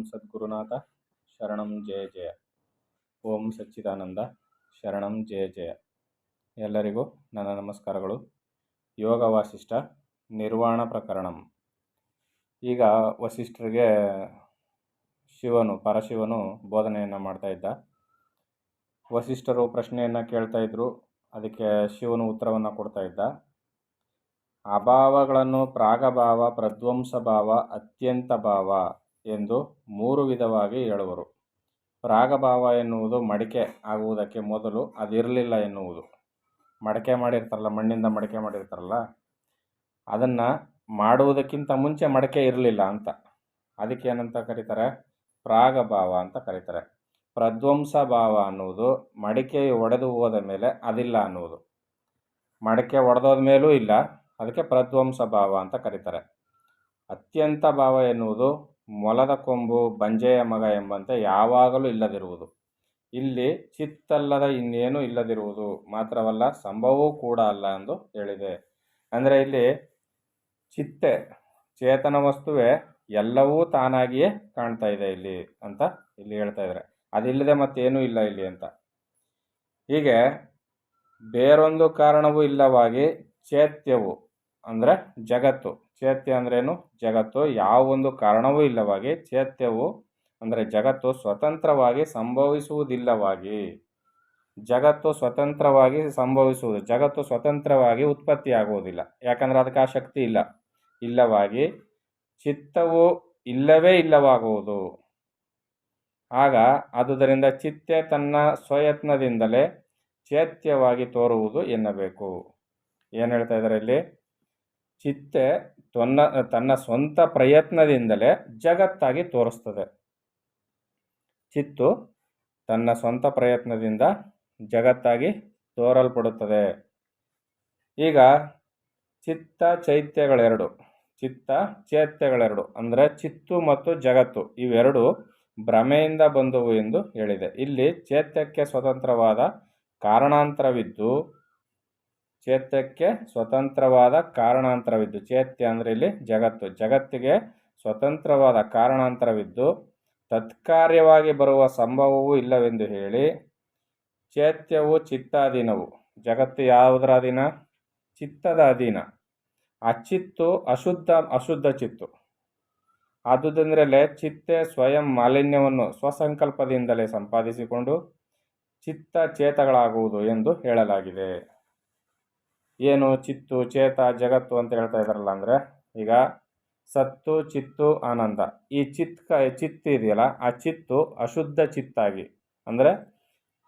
ಸದ್ಗುರುನಾಥ ಶರಣಂ ಜಯ ಜಯ. ಓಂ ಸಚ್ಚಿದಾನಂದ ಶರಣಂ ಜಯ ಜಯ. ಎಲ್ಲರಿಗೂ ನನ್ನ ನಮಸ್ಕಾರಗಳು. ಯೋಗ ವಾಸಿಷ್ಠ ನಿರ್ವಾಣ ಪ್ರಕರಣಂ. ಈಗ ವಸಿಷ್ಠರಿಗೆ ಪರಶಿವನು ಬೋಧನೆಯನ್ನು ಮಾಡ್ತಾ ಇದ್ದ. ವಸಿಷ್ಠರು ಪ್ರಶ್ನೆಯನ್ನು ಕೇಳ್ತಾ ಇದ್ರು, ಅದಕ್ಕೆ ಶಿವನು ಉತ್ತರವನ್ನು ಕೊಡ್ತಾ ಇದ್ದ. ಅಭಾವಗಳನ್ನು ಪ್ರಾಗಭಾವ, ಪ್ರಧ್ವಂಸ ಭಾವ, ಅತ್ಯಂತ ಭಾವ ಎಂದು 3 ವಿಧವಾಗಿ ಹೇಳುವರು. ಪ್ರಾಗಭಾವ ಎನ್ನುವುದು ಮಡಿಕೆ ಆಗುವುದಕ್ಕೆ ಮೊದಲು ಅದಿರಲಿಲ್ಲ ಎನ್ನುವುದು. ಮಡಿಕೆ ಮಾಡಿರ್ತಾರಲ್ಲ, ಮಣ್ಣಿಂದ ಮಡಿಕೆ ಮಾಡಿರ್ತಾರಲ್ಲ, ಅದನ್ನು ಮಾಡುವುದಕ್ಕಿಂತ ಮುಂಚೆ ಮಡಿಕೆ ಇರಲಿಲ್ಲ ಅಂತ. ಅದಕ್ಕೆ ಏನಂತ ಕರೀತಾರೆ? ಪ್ರಾಗಭಾವ ಅಂತ ಕರೀತಾರೆ. ಪ್ರಧ್ವಂಸ ಭಾವ ಅನ್ನುವುದು ಮಡಿಕೆ ಒಡೆದು ಹೋದ ಮೇಲೆ ಅದಿಲ್ಲ ಅನ್ನುವುದು. ಮಡಿಕೆ ಒಡೆದೋದ ಮೇಲೂ ಇಲ್ಲ, ಅದಕ್ಕೆ ಪ್ರಧ್ವಂಸ ಭಾವ ಅಂತ ಕರೀತಾರೆ. ಅತ್ಯಂತ ಭಾವ ಎನ್ನುವುದು ಮೊಲದ ಕೊಂಬು ಬಂಜೆಯ ಮಗ ಎಂಬಂತೆ ಯಾವಾಗಲೂ ಇಲ್ಲದಿರುವುದು. ಇಲ್ಲಿ ಚಿತ್ತಲ್ಲದ ಇನ್ನೇನು ಇಲ್ಲದಿರುವುದು ಮಾತ್ರವಲ್ಲ, ಸಂಭವವೂ ಕೂಡ ಅಲ್ಲ ಎಂದು ಹೇಳಿದೆ. ಅಂದರೆ ಇಲ್ಲಿ ಚಿತ್ತೆ, ಚೇತನ ವಸ್ತುವೇ ಎಲ್ಲವೂ ತಾನಾಗಿಯೇ ಕಾಣ್ತಾ ಇದೆ ಇಲ್ಲಿ ಅಂತ ಇಲ್ಲಿ ಹೇಳ್ತಾ ಇದ್ದಾರೆ. ಅದಿಲ್ಲದೆ ಮತ್ತೇನೂ ಇಲ್ಲ ಇಲ್ಲಿ ಅಂತ. ಹೀಗೆ ಬೇರೊಂದು ಕಾರಣವೂ ಇಲ್ಲವಾಗಿ ಚೇತ್ಯವು ಅಂದರೆ ಜಗತ್ತು, ಚೇತ್ಯ ಅಂದ್ರೇನು? ಜಗತ್ತು. ಯಾವೊಂದು ಕಾರಣವೂ ಇಲ್ಲವಾಗಿ ಚೇತ್ಯವು ಅಂದರೆ ಜಗತ್ತು ಸ್ವತಂತ್ರವಾಗಿ ಸಂಭವಿಸುವುದಿಲ್ಲವಾಗಿ. ಜಗತ್ತು ಸ್ವತಂತ್ರವಾಗಿ ಸಂಭವಿಸುವುದು, ಜಗತ್ತು ಸ್ವತಂತ್ರವಾಗಿ ಉತ್ಪತ್ತಿಯಾಗುವುದಿಲ್ಲ. ಯಾಕಂದರೆ ಅದಕ್ಕೆ ಆ ಶಕ್ತಿ ಇಲ್ಲ. ಇಲ್ಲವಾಗಿ ಚಿತ್ತವು ಇಲ್ಲವೇ ಇಲ್ಲವಾಗುವುದು. ಆಗ ಆದುದರಿಂದ ಚಿತ್ತೆ ತನ್ನ ಸ್ವಯತ್ನದಿಂದಲೇ ಚೇತ್ಯವಾಗಿ ತೋರುವುದು ಎನ್ನಬೇಕು. ಏನು ಹೇಳ್ತಾ ಇದ್ದಾರೆ ಇಲ್ಲಿ? ಚಿತ್ತೆ ತನ್ನ ಸ್ವಂತ ಪ್ರಯತ್ನದಿಂದಲೇ ಜಗತ್ತಾಗಿ ತೋರಿಸ್ತದೆ. ಚಿತ್ತು ತನ್ನ ಸ್ವಂತ ಪ್ರಯತ್ನದಿಂದ ಜಗತ್ತಾಗಿ ತೋರಲ್ಪಡುತ್ತದೆ. ಈಗ ಚಿತ್ತ ಚೈತ್ಯಗಳೆರಡು, ಚಿತ್ತ ಚೈತ್ಯಗಳೆರಡು ಅಂದರೆ ಚಿತ್ತು ಮತ್ತು ಜಗತ್ತು ಇವೆರಡು ಭ್ರಮೆಯಿಂದ ಬಂದವು ಎಂದು ಹೇಳಿದೆ. ಇಲ್ಲಿ ಚೈತ್ಯಕ್ಕೆ ಸ್ವತಂತ್ರವಾದ ಕಾರಣಾಂತರವಿದ್ದು, ಚೈತ್ಯಕ್ಕೆ ಸ್ವತಂತ್ರವಾದ ಕಾರಣಾಂತರವಿದ್ದು, ಚೈತ್ಯ ಅಂದರೆ ಇಲ್ಲಿ ಜಗತ್ತು, ಜಗತ್ತಿಗೆ ಸ್ವತಂತ್ರವಾದ ಕಾರಣಾಂತರವಿದ್ದು ತತ್ಕಾರ್ಯವಾಗಿ ಬರುವ ಸಂಭವವೂ ಇಲ್ಲವೆಂದು ಹೇಳಿ, ಚೈತ್ಯವು ಚಿತ್ತಾಧೀನವು, ಜಗತ್ತು ಯಾವುದರ ಅಧೀನ? ಚಿತ್ತದ ಅಧೀನ. ಆ ಚಿತ್ತು ಅಶುದ್ಧ ಚಿತ್ತು. ಆದುದರಿಂದಲೇ ಚಿತ್ತೆ ಸ್ವಯಂ ಮಾಲಿನ್ಯವನ್ನು ಸ್ವಸಂಕಲ್ಪದಿಂದಲೇ ಸಂಪಾದಿಸಿಕೊಂಡು ಚಿತ್ತ ಚೇತಗಳಾಗುವುದು ಎಂದು ಹೇಳಲಾಗಿದೆ. ಏನು ಚಿತ್ತು, ಚೇತ, ಜಗತ್ತು ಅಂತ ಹೇಳ್ತಾ ಇದ್ದಾರಲ್ಲ, ಅಂದರೆ ಈಗ ಸತ್ತು, ಚಿತ್ತು, ಆನಂದ. ಈ ಚಿತ್ತು ಇದೆಯಲ್ಲ, ಆ ಚಿತ್ತು ಅಶುದ್ಧ ಚಿತ್ತಾಗಿ ಅಂದರೆ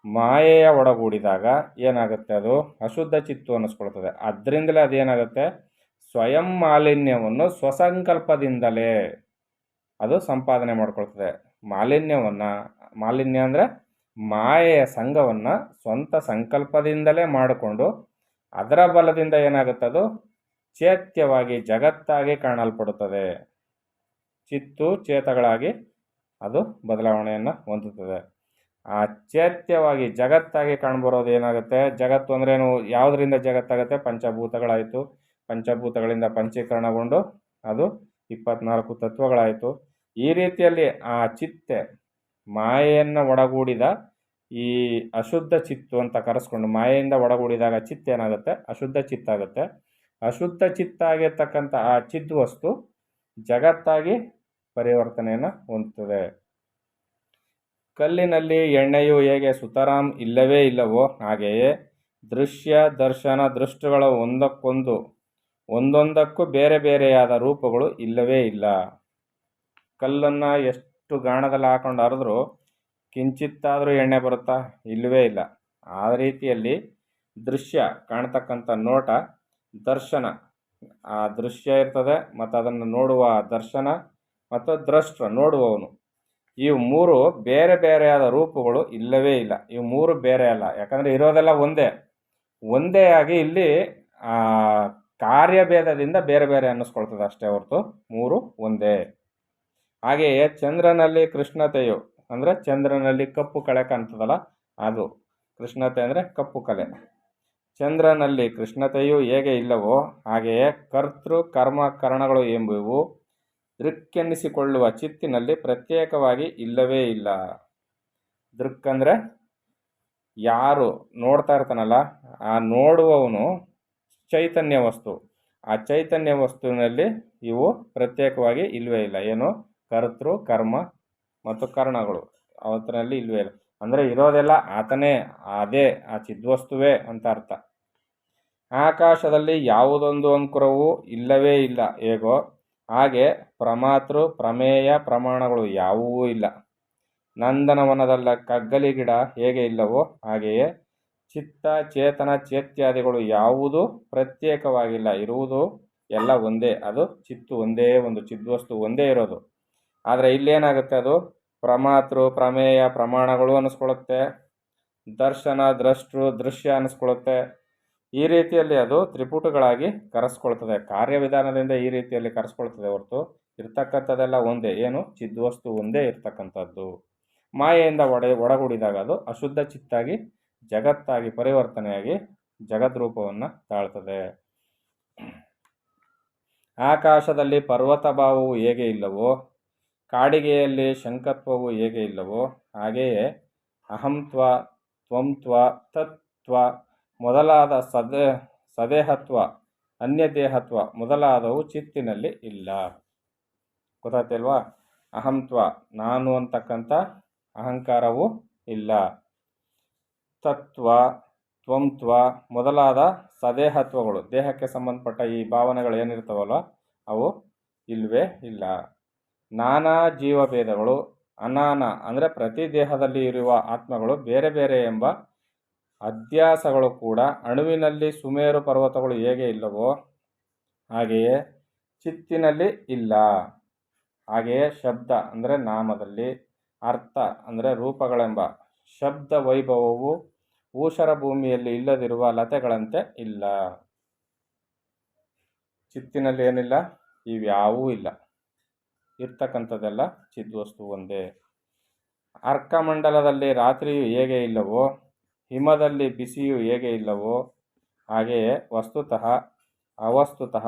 ಮಾಯೆಯ ಒಡಗೂಡಿದಾಗ ಏನಾಗುತ್ತೆ? ಅದು ಅಶುದ್ಧ ಚಿತ್ತು ಅನ್ನಿಸ್ಕೊಳ್ತದೆ. ಅದರಿಂದಲೇ ಅದೇನಾಗುತ್ತೆ? ಸ್ವಯಂ ಮಾಲಿನ್ಯವನ್ನು ಸ್ವಸಂಕಲ್ಪದಿಂದಲೇ ಅದು ಸಂಪಾದನೆ ಮಾಡ್ಕೊಳ್ತದೆ. ಮಾಲಿನ್ಯ ಅಂದರೆ ಮಾಯೆಯ ಸಂಘವನ್ನು ಸ್ವಂತ ಸಂಕಲ್ಪದಿಂದಲೇ ಮಾಡಿಕೊಂಡು ಅದರ ಬಲದಿಂದ ಏನಾಗುತ್ತೆ? ಅದು ಚೇತ್ಯವಾಗಿ ಜಗತ್ತಾಗಿ ಕಾಣಲ್ಪಡುತ್ತದೆ. ಚಿತ್ತು ಚೇತಗಳಾಗಿ ಅದು ಬದಲಾವಣೆಯನ್ನು ಹೊಂದುತ್ತದೆ. ಆ ಚೇತ್ಯವಾಗಿ ಜಗತ್ತಾಗಿ ಕಾಣ್ಬರೋದು ಏನಾಗುತ್ತೆ? ಜಗತ್ತು ಅಂದ್ರೇನು? ಯಾವುದರಿಂದ ಜಗತ್ತಾಗುತ್ತೆ? ಪಂಚಭೂತಗಳಾಯಿತು. ಪಂಚಭೂತಗಳಿಂದ ಪಂಚೀಕರಣಗೊಂಡು ಅದು 24 ತತ್ವಗಳಾಯಿತು. ಈ ರೀತಿಯಲ್ಲಿ ಆ ಚಿತ್ತೆ ಮಾಯೆಯನ್ನು ಒಡಗೂಡಿದ ಈ ಅಶುದ್ಧ ಚಿತ್ತು ಅಂತ ಕರೆಸ್ಕೊಂಡು, ಮಾಯೆಯಿಂದ ಒಡಗೂಡಿದಾಗ ಚಿತ್ತ ಏನಾಗುತ್ತೆ? ಅಶುದ್ಧ ಚಿತ್ತಾಗುತ್ತೆ. ಅಶುದ್ಧ ಚಿತ್ತಾಗಿರ್ತಕ್ಕಂಥ ಆ ಚಿದ್ವಸ್ತು ಜಗತ್ತಾಗಿ ಪರಿವರ್ತನೆಯನ್ನು ಹೊಂದುತ್ತದೆ. ಕಲ್ಲಿನಲ್ಲಿ ಎಣ್ಣೆಯು ಹೇಗೆ ಸುತರಾಂ ಇಲ್ಲವೇ ಇಲ್ಲವೋ ಹಾಗೆಯೇ ದೃಶ್ಯ ದರ್ಶನ ದೃಷ್ಟಗಳು ಒಂದೊಂದಕ್ಕೂ ಬೇರೆ ಬೇರೆಯಾದ ರೂಪಗಳು ಇಲ್ಲವೇ ಇಲ್ಲ. ಕಲ್ಲನ್ನು ಎಷ್ಟು ಗಾಣದಲ್ಲಿ ಹಾಕೊಂಡು ಅರೆದ್ರೂ ಕಿಂಚಿತ್ತಾದರೂ ಎಣ್ಣೆ ಬರುತ್ತಾ? ಇಲ್ಲವೇ ಇಲ್ಲ. ಆ ರೀತಿಯಲ್ಲಿ ದೃಶ್ಯ ಕಾಣ್ತಕ್ಕಂಥ ನೋಟ, ದರ್ಶನ ಆ ದೃಶ್ಯ ಇರ್ತದೆ, ಮತ್ತು ಅದನ್ನು ನೋಡುವ ದರ್ಶನ ಮತ್ತು ದ್ರಷ್ಟ ನೋಡುವವನು, ಇವು 3 ಬೇರೆ ಬೇರೆಯಾದ ರೂಪಗಳು ಇಲ್ಲವೇ ಇಲ್ಲ. ಇವು 3 ಬೇರೆ ಅಲ್ಲ. ಯಾಕಂದರೆ ಇರೋದೆಲ್ಲ ಒಂದೇ ಆಗಿ ಇಲ್ಲಿ ಕಾರ್ಯಭೇದದಿಂದ ಬೇರೆ ಬೇರೆ ಅನ್ನಿಸ್ಕೊಳ್ತದೆ ಅಷ್ಟೇ ಹೊರತು 3 ಒಂದೇ. ಹಾಗೆಯೇ ಚಂದ್ರನಲ್ಲಿ ಕೃಷ್ಣತೆಯು ಅಂದರೆ ಚಂದ್ರನಲ್ಲಿ ಕಪ್ಪು ಕಲೆ ಕಾಣ್ತದಲ್ಲ, ಅದು ಕೃಷ್ಣತೆ ಅಂದರೆ ಕಪ್ಪು ಕಲೆ. ಚಂದ್ರನಲ್ಲಿ ಕೃಷ್ಣತೆಯು ಹೇಗೆ ಇಲ್ಲವೋ ಹಾಗೆಯೇ ಕರ್ತೃ ಕರ್ಮ ಕರಣಗಳು ಎಂಬುವು ದೃಕ್ಕೆನ್ನಿಸಿಕೊಳ್ಳುವ ಚಿತ್ತಿನಲ್ಲಿ ಪ್ರತ್ಯೇಕವಾಗಿ ಇಲ್ಲವೇ ಇಲ್ಲ. ದೃಕ್ ಅಂದರೆ ಯಾರು ನೋಡ್ತಾ ಇರ್ತಾನಲ್ಲ, ಆ ನೋಡುವವನು ಚೈತನ್ಯ ವಸ್ತು. ಆ ಚೈತನ್ಯ ವಸ್ತುವಿನಲ್ಲಿ ಇವು ಪ್ರತ್ಯೇಕವಾಗಿ ಇಲ್ಲವೇ ಇಲ್ಲ. ಏನು? ಕರ್ತೃ, ಕರ್ಮ ಮತ್ತು ಕರ್ಣಗಳು ಅವತ್ತಿನಲ್ಲಿ ಇಲ್ಲವೇ ಇಲ್ಲ. ಅಂದರೆ ಇರೋದೆಲ್ಲ ಆತನೇ, ಅದೇ ಆ ಚಿದ್ವಸ್ತುವೇ ಅಂತ ಅರ್ಥ. ಆಕಾಶದಲ್ಲಿ ಯಾವುದೊಂದು ಅಂಕುರವೂ ಇಲ್ಲವೇ ಇಲ್ಲ ಹೇಗೋ ಹಾಗೆ ಪ್ರಮಾತೃ, ಪ್ರಮೇಯ, ಪ್ರಮಾಣಗಳು ಯಾವುವೂ ಇಲ್ಲ. ನಂದನವನದಲ್ಲ ಕಗ್ಗಲಿ ಗಿಡ ಹೇಗೆ ಇಲ್ಲವೋ ಹಾಗೆಯೇ ಚಿತ್ತ, ಚೇತನ, ಚೇತ್ಯಾದಿಗಳು ಯಾವುದೂ ಪ್ರತ್ಯೇಕವಾಗಿಲ್ಲ. ಇರುವುದು ಎಲ್ಲ ಒಂದೇ. ಅದು ಚಿತ್ತು ಒಂದೇ, ಒಂದು ಚಿದ್ವಸ್ತು ಒಂದೇ ಇರೋದು. ಆದರೆ ಇಲ್ಲೇನಾಗುತ್ತೆ, ಅದು ಪ್ರಮಾತೃ, ಪ್ರಮೇಯ, ಪ್ರಮಾಣಗಳು ಅನ್ನಿಸ್ಕೊಳ್ಳುತ್ತೆ. ದರ್ಶನ, ದ್ರಷ್ಟೃ, ದೃಶ್ಯ ಅನ್ನಿಸ್ಕೊಳ್ಳುತ್ತೆ. ಈ ರೀತಿಯಲ್ಲಿ ಅದು ತ್ರಿಪುಟಗಳಾಗಿ ಕರೆಸ್ಕೊಳ್ತದೆ. ಕಾರ್ಯವಿಧಾನದಿಂದ ಈ ರೀತಿಯಲ್ಲಿ ಕರೆಸ್ಕೊಳ್ತದೆ ಹೊರತು ಇರ್ತಕ್ಕಂಥದ್ದೆಲ್ಲ ಒಂದೇ. ಏನು? ಚಿದ್ವಸ್ತು ಒಂದೇ ಇರ್ತಕ್ಕಂಥದ್ದು. ಮಾಯೆಯಿಂದ ಒಡಗೂಡಿದಾಗ ಅದು ಅಶುದ್ಧ ಚಿತ್ತಾಗಿ ಜಗತ್ತಾಗಿ ಪರಿವರ್ತನೆಯಾಗಿ ಜಗದ್ರೂಪವನ್ನು ತಾಳ್ತದೆ. ಆಕಾಶದಲ್ಲಿ ಪರ್ವತ ಭಾವವು ಹೇಗೆ ಇಲ್ಲವೋ, ಕಾಡಿಗೆಯಲ್ಲಿ ಶಂಕತ್ವವು ಹೇಗೆ ಇಲ್ಲವೋ ಹಾಗೆಯೇ ಅಹಂತ್ವ, ತ್ವಂತ್ವ, ತತ್ವ ಮೊದಲಾದ ಸದೇಹತ್ವ, ಅನ್ಯದೇಹತ್ವ ಮೊದಲಾದವು ಚಿತ್ತಿನಲ್ಲಿ ಇಲ್ಲ. ಗೊತ್ತಾಗ್ತಿಲ್ವಾ? ಅಹಂತ್ವ, ನಾನು ಅಂತಕ್ಕಂಥ ಅಹಂಕಾರವು ಇಲ್ಲ. ತತ್ವ, ತ್ವಂತ್ವ ಮೊದಲಾದ ಸದೇಹತ್ವಗಳು, ದೇಹಕ್ಕೆ ಸಂಬಂಧಪಟ್ಟ ಈ ಭಾವನೆಗಳು ಏನಿರ್ತಾವಲ್ಲ ಅವು ಇಲ್ಲವೇ ಇಲ್ಲ. ನಾನಾ ಜೀವಭೇದಗಳು, ಅನಾನ ಅಂದರೆ ಪ್ರತಿ ದೇಹದಲ್ಲಿ ಇರುವ ಆತ್ಮಗಳು ಬೇರೆ ಬೇರೆ ಎಂಬ ಅಧ್ಯಾಸಗಳು ಕೂಡ ಅಣುವಿನಲ್ಲಿ ಸುಮೇರು ಪರ್ವತಗಳು ಹೇಗೆ ಇಲ್ಲವೋ ಹಾಗೆಯೇ ಚಿತ್ತಿನಲ್ಲಿ ಇಲ್ಲ. ಹಾಗೆಯೇ ಶಬ್ದ ಅಂದರೆ ನಾಮದಲ್ಲಿ, ಅರ್ಥ ಅಂದರೆ ರೂಪಗಳೆಂಬ ಶಬ್ದ ವೈಭವವು ಊಷರ ಭೂಮಿಯಲ್ಲಿ ಇಲ್ಲದಿರುವ ಲತೆಗಳಂತೆ ಇಲ್ಲ. ಚಿತ್ತಿನಲ್ಲಿ ಏನಿಲ್ಲ? ಇವ್ಯಾವೂ ಇಲ್ಲ. ಇರ್ತಕ್ಕಂಥದ್ದೆಲ್ಲ ಚಿದ್ವಸ್ತು ಒಂದೇ. ಅರ್ಕಮಂಡಲದಲ್ಲಿ ರಾತ್ರಿಯು ಹೇಗೆ ಇಲ್ಲವೋ, ಹಿಮದಲ್ಲಿ ಬಿಸಿಯು ಹೇಗೆ ಇಲ್ಲವೋ ಹಾಗೆಯೇ ವಸ್ತುತಃ, ಅವಸ್ತುತಃ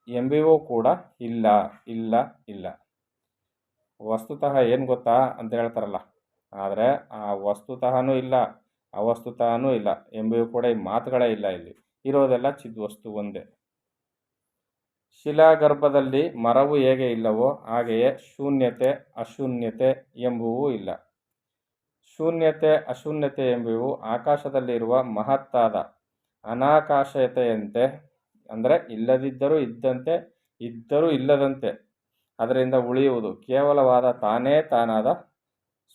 ಎಂಬಿವೂ ಕೂಡ ಇಲ್ಲ ಇಲ್ಲ ಇಲ್ಲ. ವಸ್ತುತಃ ಏನು ಗೊತ್ತಾ ಅಂತ ಹೇಳ್ತಾರಲ್ಲ, ಆದರೆ ಆ ವಸ್ತುತಃನೂ ಇಲ್ಲ, ಅವಸ್ತುತಃನೂ ಇಲ್ಲ ಎಂಬಿವೂ ಕೂಡ ಈ ಮಾತುಗಳೇ ಇಲ್ಲ. ಇಲ್ಲಿ ಇರೋದೆಲ್ಲ ಚಿದ್ವಸ್ತು ಒಂದೇ. ಶಿಲಾಗರ್ಭದಲ್ಲಿ ಮರವು ಹೇಗೆ ಇಲ್ಲವೋ ಹಾಗೆಯೇ ಶೂನ್ಯತೆ, ಅಶೂನ್ಯತೆ ಎಂಬುವೂ ಇಲ್ಲ. ಶೂನ್ಯತೆ, ಅಶೂನ್ಯತೆ ಎಂಬುವು ಆಕಾಶದಲ್ಲಿರುವ ಮಹತ್ತಾದ ಅನಾಕಾಶತೆಯಂತೆ, ಅಂದರೆ ಇಲ್ಲದಿದ್ದರೂ ಇದ್ದಂತೆ, ಇದ್ದರೂ ಇಲ್ಲದಂತೆ ಅದರಿಂದ ಉಳಿಯುವುದು ಕೇವಲವಾದ ತಾನೇ ತಾನಾದ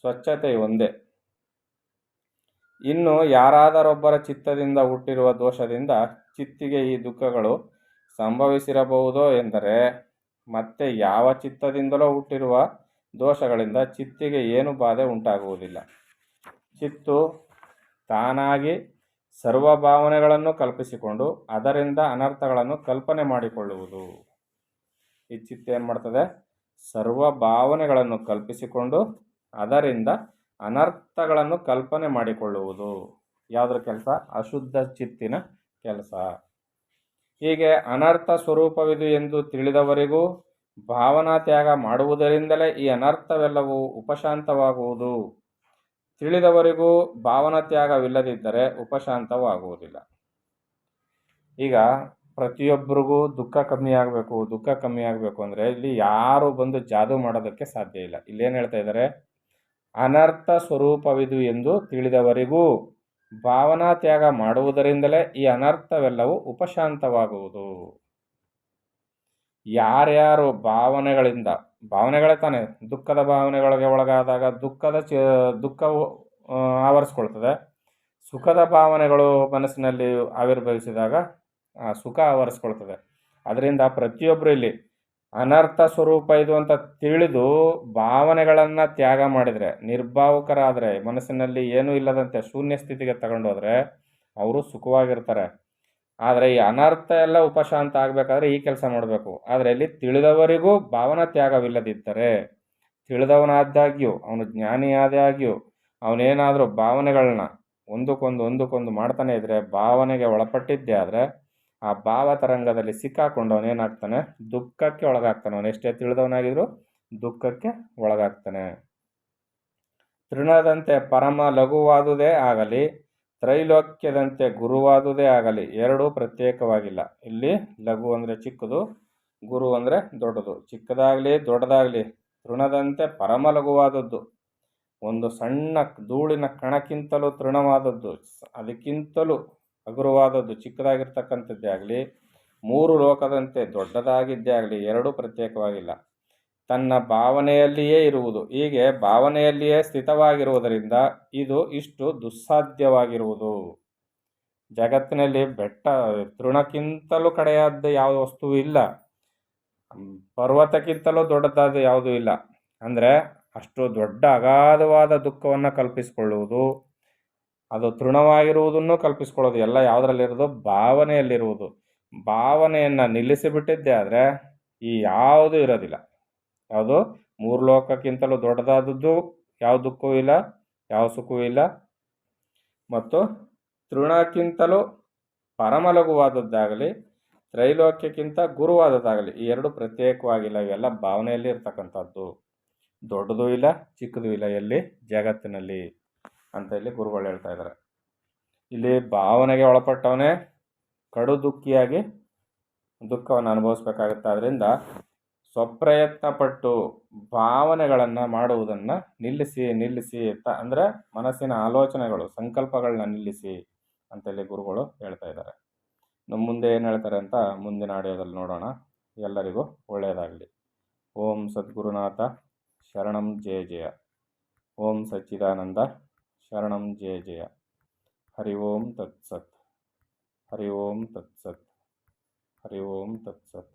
ಸ್ವಚ್ಛತೆ ಒಂದೇ. ಇನ್ನು ಯಾರಾದರೊಬ್ಬರ ಚಿತ್ತದಿಂದ ಹುಟ್ಟಿರುವ ದೋಷದಿಂದ ಚಿತ್ತಿಗೆ ಈ ದುಃಖಗಳು ಸಂಭವಿಸಿರಬಹುದೋ ಎಂದರೆ ಮತ್ತೆ ಯಾವ ಚಿತ್ತದಿಂದಲೋ ಹುಟ್ಟಿರುವ ದೋಷಗಳಿಂದ ಚಿತ್ತಿಗೆ ಏನು ಬಾಧೆ ಉಂಟಾಗುವುದಿಲ್ಲ. ಚಿತ್ತು ತಾನಾಗಿ ಸರ್ವ ಭಾವನೆಗಳನ್ನು ಕಲ್ಪಿಸಿಕೊಂಡು ಅದರಿಂದ ಅನರ್ಥಗಳನ್ನು ಕಲ್ಪನೆ ಮಾಡಿಕೊಳ್ಳುವುದು. ಈ ಚಿತ್ತ ಏನು ಮಾಡ್ತದೆ? ಸರ್ವ ಭಾವನೆಗಳನ್ನು ಕಲ್ಪಿಸಿಕೊಂಡು ಅದರಿಂದ ಅನರ್ಥಗಳನ್ನು ಕಲ್ಪನೆ ಮಾಡಿಕೊಳ್ಳುವುದು. ಯಾವುದ್ರ ಕೆಲಸ? ಅಶುದ್ಧ ಚಿತ್ತಿನ ಕೆಲಸ. ಹೀಗೆ ಅನರ್ಥ ಸ್ವರೂಪವಿದು ಎಂದು ತಿಳಿದವರಿಗೂ ಭಾವನಾ ತ್ಯಾಗ ಮಾಡುವುದರಿಂದಲೇ ಈ ಅನರ್ಥವೆಲ್ಲವೂ ಉಪಶಾಂತವಾಗುವುದು. ತಿಳಿದವರಿಗೂ ಭಾವನಾ ತ್ಯಾಗವಿಲ್ಲದಿದ್ದರೆ ಉಪಶಾಂತವಾಗುವುದಿಲ್ಲ. ಈಗ ಪ್ರತಿಯೊಬ್ಬರಿಗೂ ದುಃಖ ಕಮ್ಮಿ ಆಗಬೇಕು, ದುಃಖ ಕಮ್ಮಿ ಆಗಬೇಕು ಅಂದರೆ ಇಲ್ಲಿ ಯಾರು ಬಂದು ಜಾದೂ ಮಾಡೋದಕ್ಕೆ ಸಾಧ್ಯ ಇಲ್ಲ. ಇಲ್ಲೇನು ಹೇಳ್ತಾ ಇದ್ದಾರೆ? ಅನರ್ಥ ಸ್ವರೂಪವಿದು ಎಂದು ತಿಳಿದವರಿಗೂ ಭಾವನಾ ತ್ಯಾಗ ಮಾಡುವುದರಿಂದಲೇ ಈ ಅನರ್ಥವೆಲ್ಲವೂ ಉಪಶಾಂತವಾಗುವುದು. ಯಾರ್ಯಾರು ಭಾವನೆಗಳಿಂದ, ಭಾವನೆಗಳೇ ತಾನೆ, ದುಃಖದ ಭಾವನೆಗಳಿಗೆ ಒಳಗಾದಾಗ ದುಃಖವು ಆವರಿಸ್ಕೊಳ್ತದೆ. ಸುಖದ ಭಾವನೆಗಳು ಮನಸ್ಸಿನಲ್ಲಿ ಆವಿರ್ಭವಿಸಿದಾಗ ಸುಖ ಆವರಿಸ್ಕೊಳ್ತದೆ. ಅದರಿಂದ ಪ್ರತಿಯೊಬ್ಬರು ಇಲ್ಲಿ ಅನರ್ಥ ಸ್ವರೂಪ ಇದು ಅಂತ ತಿಳಿದು ಭಾವನೆಗಳನ್ನು ತ್ಯಾಗ ಮಾಡಿದರೆ, ನಿರ್ಭಾವುಕರಾದರೆ, ಮನಸ್ಸಿನಲ್ಲಿ ಏನೂ ಇಲ್ಲದಂತೆ ಶೂನ್ಯ ಸ್ಥಿತಿಗೆ ತಗೊಂಡೋದ್ರೆ ಅವರು ಸುಖವಾಗಿರ್ತಾರೆ. ಆದರೆ ಈ ಅನರ್ಥ ಎಲ್ಲ ಉಪಶಾಂತ ಆಗಬೇಕಾದ್ರೆ ಈ ಕೆಲಸ ಮಾಡಬೇಕು. ಆದರೆ ಇಲ್ಲಿ ತಿಳಿದವರಿಗೂ ಭಾವನಾ ತ್ಯಾಗವಿಲ್ಲದಿದ್ದರೆ, ತಿಳಿದವನಾದಾಗ್ಯೂ ಅವನು ಜ್ಞಾನಿಯಾದಾಗ್ಯೂ ಅವನೇನಾದರೂ ಭಾವನೆಗಳನ್ನ ಒಂದಕ್ಕೊಂದು ಮಾಡ್ತಾನೆ ಇದ್ದರೆ, ಭಾವನೆಗೆ ಒಳಪಟ್ಟಿದ್ದೇ ಆದರೆ ಆ ಭಾವತರಂಗದಲ್ಲಿ ಸಿಕ್ಕಾಕೊಂಡು ಅವನೇನಾಗ್ತಾನೆ, ದುಃಖಕ್ಕೆ ಒಳಗಾಗ್ತಾನೆ. ಅವನು ಎಷ್ಟೇ ತಿಳಿದವನಾಗಿದ್ರು ದುಃಖಕ್ಕೆ ಒಳಗಾಗ್ತಾನೆ. ತೃಣದಂತೆ ಪರಮ ಲಘುವಾದುದೇ ಆಗಲಿ, ತ್ರೈಲೋಕ್ಯದಂತೆ ಗುರುವಾದುದೇ ಆಗಲಿ, ಎರಡೂ ಪ್ರತ್ಯೇಕವಾಗಿಲ್ಲ. ಇಲ್ಲಿ ಲಘು ಅಂದರೆ ಚಿಕ್ಕದು, ಗುರು ಅಂದರೆ ದೊಡ್ಡದು. ಚಿಕ್ಕದಾಗಲಿ ದೊಡ್ಡದಾಗಲಿ ತೃಣದಂತೆ ಪರಮ ಲಘುವಾದದ್ದು, ಒಂದು ಸಣ್ಣ ಧೂಳಿನ ಕಣಕ್ಕಿಂತಲೂ ತೃಣವಾದದ್ದು, ಅದಕ್ಕಿಂತಲೂ ಹಗುರವಾದದ್ದು ಚಿಕ್ಕದಾಗಿರ್ತಕ್ಕಂಥದ್ದೇ ಆಗಲಿ, ಮೂರು ಲೋಕದಂತೆ ದೊಡ್ಡದಾಗಿದ್ದೇ ಆಗಲಿ, ಎರಡೂ ಪ್ರತ್ಯೇಕವಾಗಿಲ್ಲ. ತನ್ನ ಭಾವನೆಯಲ್ಲಿಯೇ ಇರುವುದು. ಹೀಗೆ ಭಾವನೆಯಲ್ಲಿಯೇ ಸ್ಥಿತವಾಗಿರುವುದರಿಂದ ಇದು ಇಷ್ಟು ದುಸ್ಸಾಧ್ಯವಾಗಿರುವುದು. ಜಗತ್ತಿನಲ್ಲಿ ತೃಣಕ್ಕಿಂತಲೂ ಕಡೆಯಾದ ಯಾವ ವಸ್ತುವು ಇಲ್ಲ, ಪರ್ವತಕ್ಕಿಂತಲೂ ದೊಡ್ಡದಾದ ಯಾವುದೂ ಇಲ್ಲ. ಅಂದರೆ ಅಷ್ಟು ದೊಡ್ಡ ಅಗಾಧವಾದ ದುಃಖವನ್ನು ಕಲ್ಪಿಸಿಕೊಳ್ಳುವುದು, ಅದು ತೃಣವಾಗಿರುವುದನ್ನು ಕಲ್ಪಿಸ್ಕೊಳ್ಳೋದು ಎಲ್ಲ ಯಾವುದರಲ್ಲಿರೋದು, ಭಾವನೆಯಲ್ಲಿರುವುದು. ಭಾವನೆಯನ್ನು ನಿಲ್ಲಿಸಿಬಿಟ್ಟಿದ್ದೆ ಆದರೆ ಈ ಯಾವುದೂ ಇರೋದಿಲ್ಲ. ಯಾವುದು ಮೂರು ಲೋಕಕ್ಕಿಂತಲೂ ದೊಡ್ಡದಾದದ್ದು ಯಾವ ದುಃಖವೂ ಇಲ್ಲ, ಯಾವ ಸುಖವೂ ಇಲ್ಲ. ಮತ್ತು ತೃಣಕ್ಕಿಂತಲೂ ಪರಮಲಘುವಾದದ್ದಾಗಲಿ, ತ್ರೈಲೋಕ್ಯಕ್ಕಿಂತ ಗುರುವಾದದ್ದಾಗಲಿ, ಈ ಎರಡು ಪ್ರತ್ಯೇಕವಾಗಿಲ್ಲ. ಇವೆಲ್ಲ ಭಾವನೆಯಲ್ಲಿ ಇರ್ತಕ್ಕಂಥದ್ದು. ದೊಡ್ಡದೂ ಇಲ್ಲ, ಚಿಕ್ಕದೂ ಇಲ್ಲ ಎಲ್ಲಿ, ಜಗತ್ತಿನಲ್ಲಿ ಅಂತ ಇಲ್ಲಿ ಗುರುಗಳು ಹೇಳ್ತಾ ಇದ್ದಾರೆ. ಇಲ್ಲಿ ಭಾವನೆಗೆ ಒಳಪಟ್ಟವನೇ ಕಡು ದುಃಖಿಯಾಗಿ ದುಃಖವನ್ನು ಅನುಭವಿಸ್ಬೇಕಾಗುತ್ತೆ. ಆದ್ದರಿಂದ ಸ್ವಪ್ರಯತ್ನಪಟ್ಟು ಭಾವನೆಗಳನ್ನು ಮಾಡುವುದನ್ನು ನಿಲ್ಲಿಸಿ ಅಂದರೆ ಮನಸ್ಸಿನ ಆಲೋಚನೆಗಳು, ಸಂಕಲ್ಪಗಳನ್ನ ನಿಲ್ಲಿಸಿ ಅಂತೇಳಿ ಗುರುಗಳು ಹೇಳ್ತಾ ಇದ್ದಾರೆ. ನಮ್ಮ ಮುಂದೆ ಏನು ಹೇಳ್ತಾರೆ ಅಂತ ಮುಂದಿನ ಆಡಿಯೋದಲ್ಲಿ ನೋಡೋಣ. ಎಲ್ಲರಿಗೂ ಒಳ್ಳೆಯದಾಗಲಿ. ಓಂ ಸದ್ಗುರುನಾಥ ಶರಣಂ ಜಯ ಜಯ. ಓಂ ಸಚ್ಚಿದಾನಂದ ಶರಣಂ ಜಯ ಜಯ. ಹರಿ ಓಂ ತತ್ಸತ್. ಹರಿ ಓಂ ತತ್ಸತ್. ಹರಿ ಓಂ ತತ್ಸತ್.